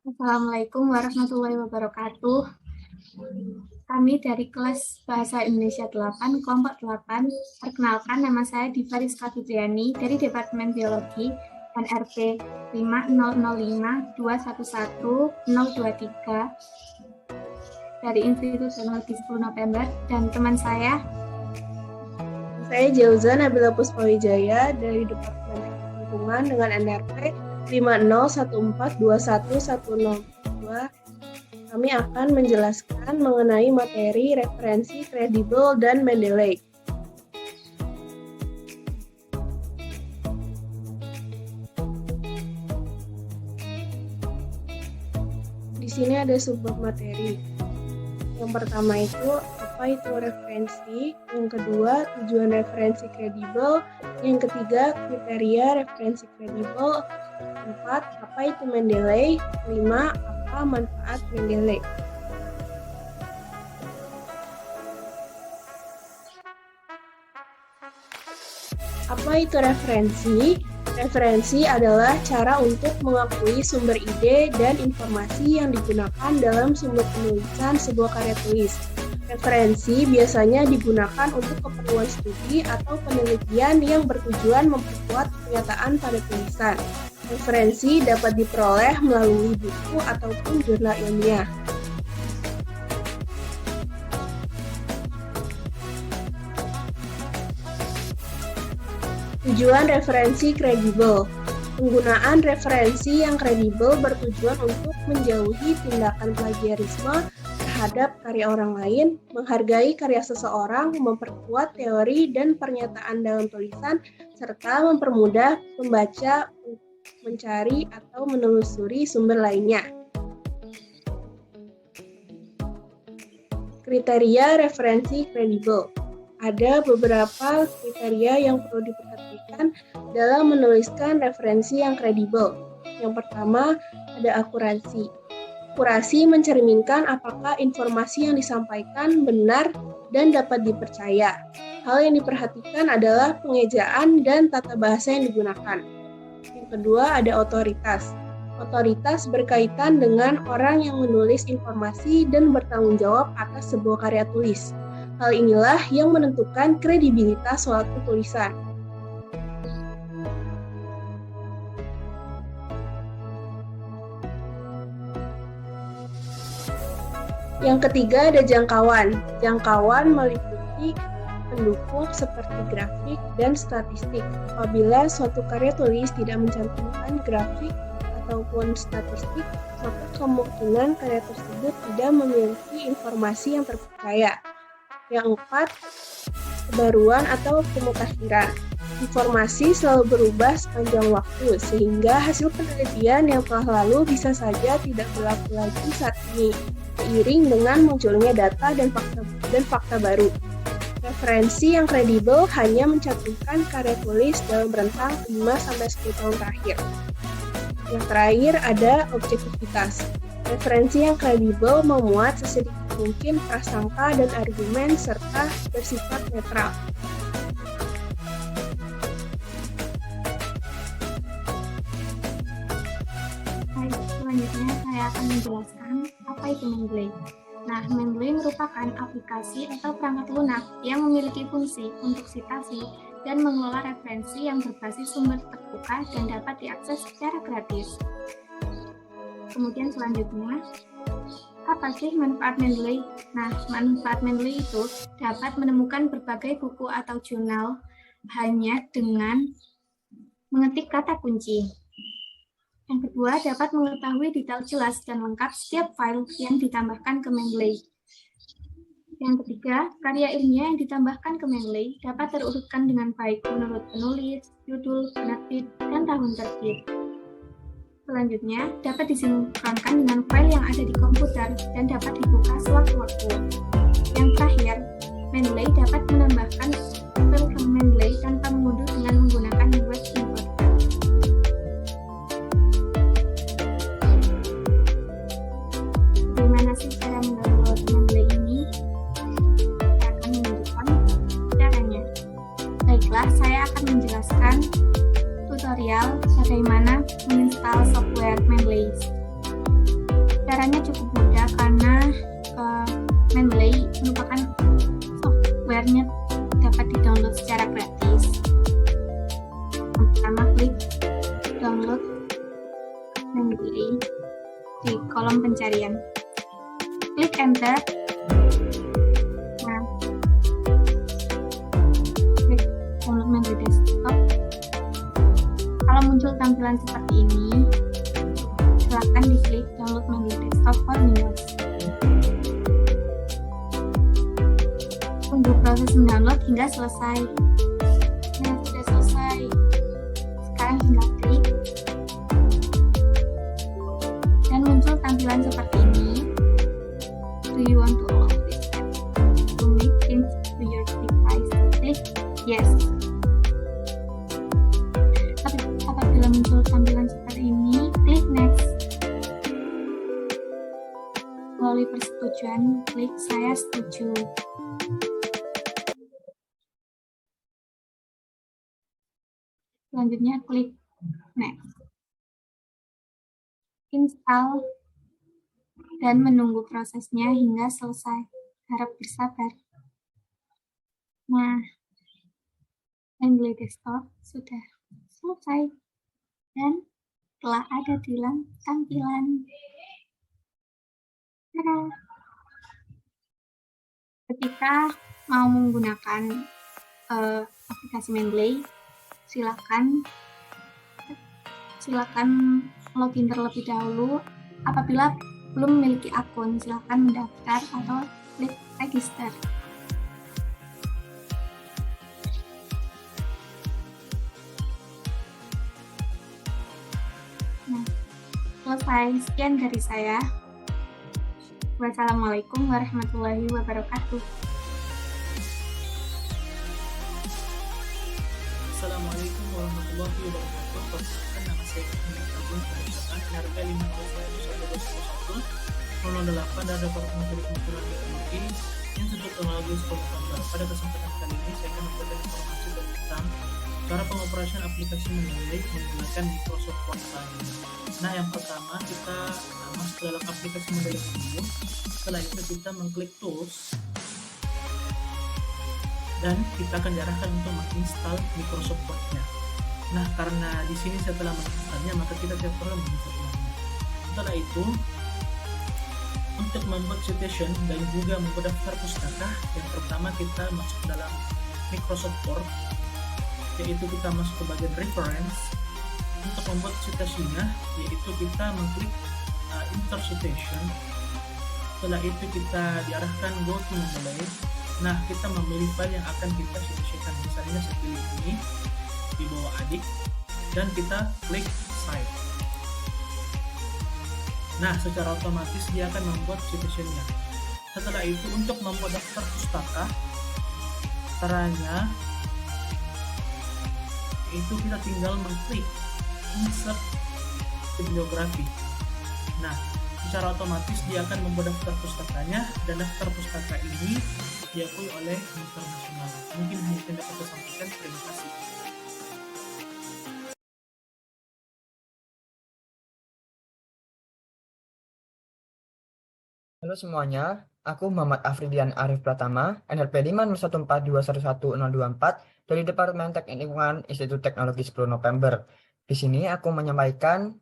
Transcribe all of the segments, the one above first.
Assalamualaikum warahmatullahi wabarakatuh. Kami dari kelas Bahasa Indonesia 8, kelompok 8. Perkenalkan, nama saya Diva Rizka Fitriani dari Departemen Biologi dan RP 50052111023 dari Institut Teknologi 10 November, dan teman saya Jauza Nabila Puspawijaya dari Departemen Teknik Lingkungan dengan NRP 501421102. Kami akan menjelaskan mengenai materi referensi kredibel dan Mendeley. Di sini ada subbab materi. Yang pertama itu apa itu referensi, yang kedua tujuan referensi kredibel, yang ketiga kriteria referensi kredibel, keempat apa itu Mendeley, kelima apa manfaat Mendeley. Apa itu referensi? Referensi adalah cara untuk mengakui sumber ide dan informasi yang digunakan dalam sumber penulisan sebuah karya tulis. Referensi biasanya digunakan untuk keperluan studi atau penelitian yang bertujuan memperkuat pernyataan pada tulisan. Referensi dapat diperoleh melalui buku ataupun jurnal ilmiah. Tujuan referensi kredibel. Penggunaan referensi yang kredibel bertujuan untuk menjauhi tindakan plagiarisme terhadap karya orang lain, menghargai karya seseorang, memperkuat teori dan pernyataan dalam tulisan, serta mempermudah pembaca mencari atau menelusuri sumber lainnya. Kriteria referensi kredibel. Ada beberapa kriteria yang perlu diperhatikan dalam menuliskan referensi yang kredibel. Yang pertama, ada akurasi. Akurasi mencerminkan apakah informasi yang disampaikan benar dan dapat dipercaya. Hal yang diperhatikan adalah pengejaan dan tata bahasa yang digunakan. Yang kedua, ada otoritas. Otoritas berkaitan dengan orang yang menulis informasi dan bertanggung jawab atas sebuah karya tulis. Hal inilah yang menentukan kredibilitas suatu tulisan. Yang ketiga ada jangkauan. Jangkauan meliputi pendukung seperti grafik dan statistik. Apabila suatu karya tulis tidak mencantumkan grafik ataupun statistik, maka kemungkinan karya tersebut tidak memiliki informasi yang terpercaya. Yang keempat, kebaruan atau pemutahiran. Informasi selalu berubah sepanjang waktu, sehingga hasil penelitian yang telah lalu bisa saja tidak berlaku lagi saat ini, seiring dengan munculnya data dan fakta baru. Referensi yang kredibel hanya mencantumkan karya tulis dalam rentang 5-10 tahun terakhir. Yang terakhir ada objektivitas. Referensi yang kredibel memuat sesedikit mungkin prasangka dan argumen serta bersifat netral. Baik, selanjutnya saya akan menjelaskan apa itu Mendeley. Nah, Mendeley merupakan aplikasi atau perangkat lunak yang memiliki fungsi untuk citasi dan mengelola referensi yang berbasis sumber terbuka dan dapat diakses secara gratis. Kemudian selanjutnya, apa sih manfaat Mendeley? Nah, manfaat Mendeley itu dapat menemukan berbagai buku atau jurnal hanya dengan mengetik kata kunci. Yang kedua, dapat mengetahui detail jelas dan lengkap setiap file yang ditambahkan ke Mendeley. Yang ketiga, karya ilmiah yang ditambahkan ke Mendeley dapat terurutkan dengan baik menurut penulis, judul, penerbit, dan tahun terbit. Selanjutnya, dapat disinkronkan dengan file yang ada di komputer dan dapat dibuka sewaktu-waktu. Yang terakhir, Mendeley dapat menambahkan file ke Mendeley tanpa mengunduh dengan menggunakan web importer. Bagaimana sih cara mendownload Mendeley ini? Saya akan menunjukkan caranya. Baiklah, saya akan menjelaskan tutorial bagaimana menginstal software Mendeley. Caranya cukup mudah karena Mendeley merupakan softwarenya dapat di-download secara gratis. Yang pertama, klik download Mendeley di kolom pencarian. Klik enter. Nah, klik download Mendeley desktop. Kalau muncul tampilan seperti ini, silakan diklik download Mendeley desktop for Windows. Tunggu proses mendownload hingga selesai. Nah, sudah selesai. Sekarang tinggal klik dan muncul tampilan seperti ini. Do you want to allow this app to make things to your device? Klik yes. Tapi apabila muncul tampilan seperti ini, klik next. Melalui persetujuan, klik saya setuju. Selanjutnya klik next. Install dan menunggu prosesnya hingga selesai. Harap bersabar. Nah, Mendeley desktop sudah selesai dan telah ada di tampilan. Tada! Ketika mau menggunakan aplikasi Mendeley, silakan login terlebih dahulu. Apabila belum memiliki akun, silakan mendaftar atau klik register. Nah, selesai. Sekian dari saya. Wassalamualaikum warahmatullahi wabarakatuh. Assalamualaikum warahmatullahi wabarakatuh. Perkenalkan, nama saya Muhammad Agung Pemeriksaan NRP 501 dan Departemen Teknik Teknologi Institut Teknologi Sekolah Tambang. Pada kesempatan kali ini saya akan memberikan informasi tentang cara pengoperasian aplikasi Mendeley menggunakan Microsoft Word. Nah, yang pertama kita masuk ke dalam aplikasi Mendeley dulu. Setelah itu kita mengklik Tools. Dan kita akan diarahkan untuk menginstal Microsoft Word-nya. Nah, karena di sini saya telah menginstalnya, maka kita tidak perlu menginstalnya. Setelah itu, untuk membuat citation dan juga membuat daftar pustaka, yang pertama kita masuk ke dalam Microsoft Word, yaitu kita masuk ke bagian reference. Untuk membuat citasinya, yaitu kita mengklik insert citation. Setelah itu kita diarahkan go to Mendeley. Nah, kita memilih file yang akan kita citasikan. Misalnya saya pilih ini di bawah adik dan kita klik save. Nah, secara otomatis dia akan membuat citationnya. Setelah itu, untuk membuat daftar pustaka, caranya itu kita tinggal mengklik insert bibliografi. Nah, secara otomatis dia akan membuat daftar pustakanya, dan daftar pustaka ini diakui oleh internasional. Mungkin hanya yang dapat saya sampaikan. Terima kasih. Halo semuanya, aku Muhammad Afridian Arif Pratama, NRP 50142111024 dari Departemen Teknik Lingkungan Institut Teknologi 10 November. Di sini aku menyampaikan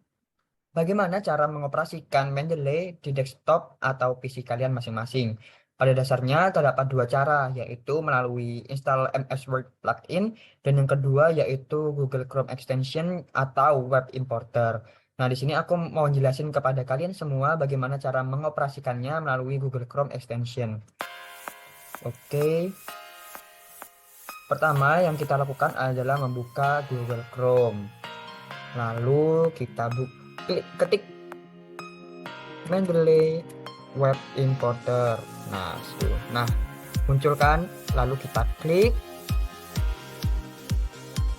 bagaimana cara mengoperasikan Mendeley di desktop atau PC kalian masing-masing. Pada dasarnya terdapat dua cara, yaitu melalui install MS Word plugin, dan yang kedua yaitu Google Chrome Extension atau Web Importer. Nah, di sini aku mau jelasin kepada kalian semua bagaimana cara mengoperasikannya melalui Google Chrome Extension. Oke. Pertama yang kita lakukan adalah membuka Google Chrome. Lalu kita ketik Mendeley Web Importer. Nah, muncul kan? Lalu kita klik.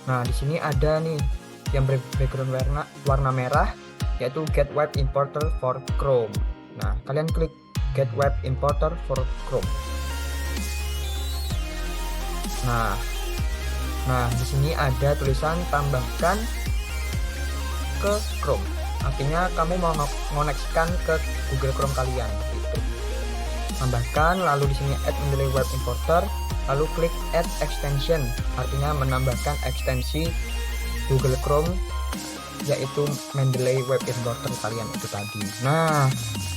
Nah, di sini ada nih yang background warna merah, yaitu Get Web Importer for Chrome. Nah, kalian klik Get Web Importer for Chrome. Nah, di sini ada tulisan tambahkan ke Chrome artinya kamu mau mengoneksikan ke Google Chrome kalian gitu. Tambahkan, lalu di sini add Mendeley Web Importer, lalu klik add extension, artinya menambahkan ekstensi Google Chrome yaitu Mendeley Web Importer kalian itu tadi. Nah,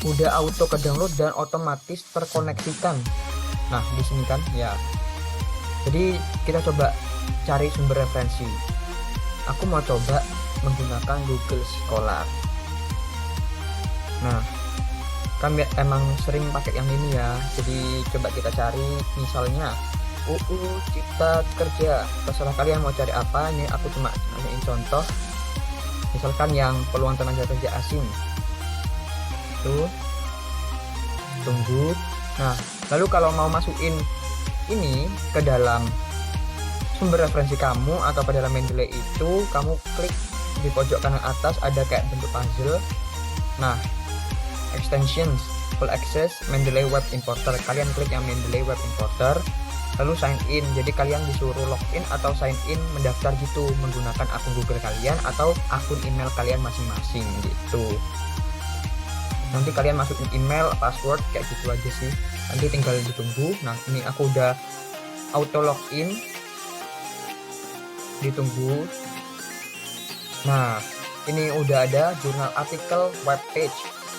udah auto ke download dan otomatis terkoneksikan. Nah, di sini kan ya. Jadi kita coba cari sumber referensi. Aku mau coba menggunakan Google Scholar. Nah, kami emang sering pakai yang ini ya. Jadi coba kita cari misalnya UU Cipta Kerja. Terserah kalian mau cari apa. Ini aku cuma nanyain contoh. Misalkan yang peluang tenaga kerja asing. Tuh. Tunggu. Nah, lalu kalau mau masukin ini ke dalam sumber referensi kamu atau ke dalam Mendeley itu, kamu klik di pojok kanan atas ada kayak bentuk puzzle. Nah, extensions full access Mendeley Web Importer, kalian klik yang Mendeley Web Importer, lalu sign in. Jadi kalian disuruh login atau sign in, mendaftar gitu menggunakan akun Google kalian atau akun email kalian masing-masing gitu. Nanti kalian masukin email, password kayak gitu aja sih. Nanti tinggal ditunggu. Nah, ini aku udah auto login. Ditunggu. Nah, ini udah ada jurnal artikel web page.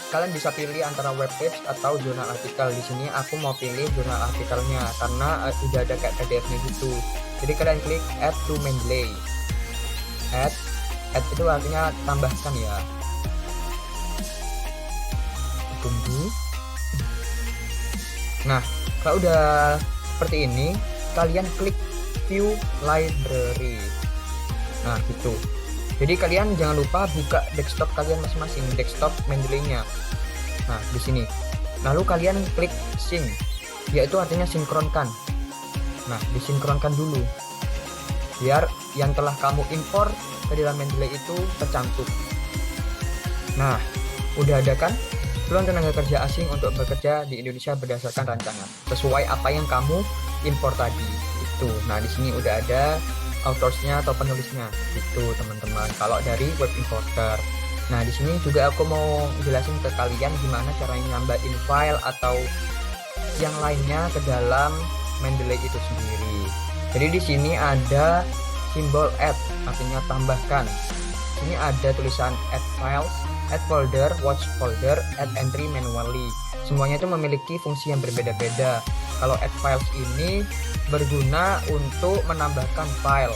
Kalian bisa pilih antara web page atau jurnal artikel. Di sini aku mau pilih jurnal artikelnya karena udah ada kayak PDF-nya gitu. Jadi kalian klik add to Mendeley. Add itu artinya tambahkan ya. Tunggu. Nah, kalau udah seperti ini, kalian klik view library. Nah, gitu. Jadi kalian jangan lupa buka desktop kalian masing-masing, desktop Mendeley-nya. Nah, di sini. Lalu kalian klik sync, yaitu artinya sinkronkan. Nah, disinkronkan dulu. Biar yang telah kamu impor ke dalam Mendeley itu tercantum. Nah, udah ada kan? Peluang tenaga kerja asing untuk bekerja di Indonesia berdasarkan rancangan sesuai apa yang kamu impor tadi itu. Nah, di sini udah ada autorsnya atau penulisnya itu teman-teman kalau dari web importer. Nah, di sini juga aku mau jelasin ke kalian gimana caranya nambahin file atau yang lainnya ke dalam Mendeley itu sendiri. Jadi di sini ada simbol add, artinya tambahkan. Ini ada tulisan add files, add folder, watch folder, add entry manually. Semuanya itu memiliki fungsi yang berbeda-beda. Kalau add files ini berguna untuk menambahkan file.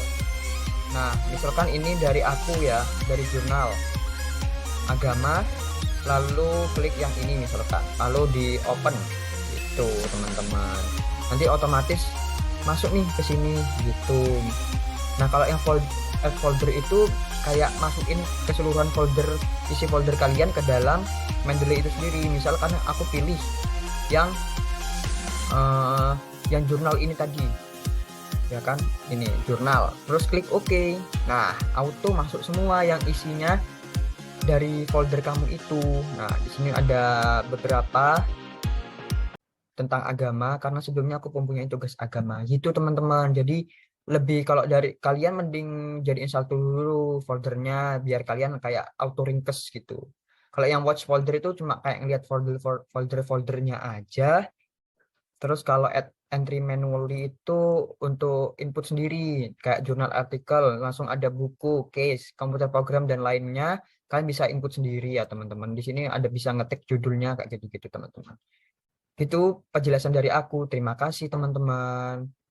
Nah, misalkan ini dari aku ya, dari jurnal agama, lalu klik yang ini misalkan, lalu di open gitu teman-teman. Nanti otomatis masuk nih ke sini gitu. Nah, kalau yang folder itu kayak masukin keseluruhan folder, isi folder kalian ke dalam Mendeley itu sendiri. Misalkan aku pilih yang jurnal ini tadi, ya kan, ini jurnal, terus klik OK. Nah, auto masuk semua yang isinya dari folder kamu itu. Nah, di sini ada beberapa tentang agama karena sebelumnya aku mempunyai tugas agama gitu teman-teman. Jadi lebih kalau dari kalian mending jadiin satu dulu foldernya biar kalian kayak auto ringkes gitu. Kalau yang watch folder itu cuma kayak ngeliat foldernya aja. Terus kalau add entry manually itu untuk input sendiri kayak jurnal artikel, langsung ada buku, case, komputer program dan lainnya. Kalian bisa input sendiri ya teman-teman. Di sini ada bisa ngetik judulnya kayak gitu-gitu teman-teman. Itu penjelasan dari aku. Terima kasih teman-teman.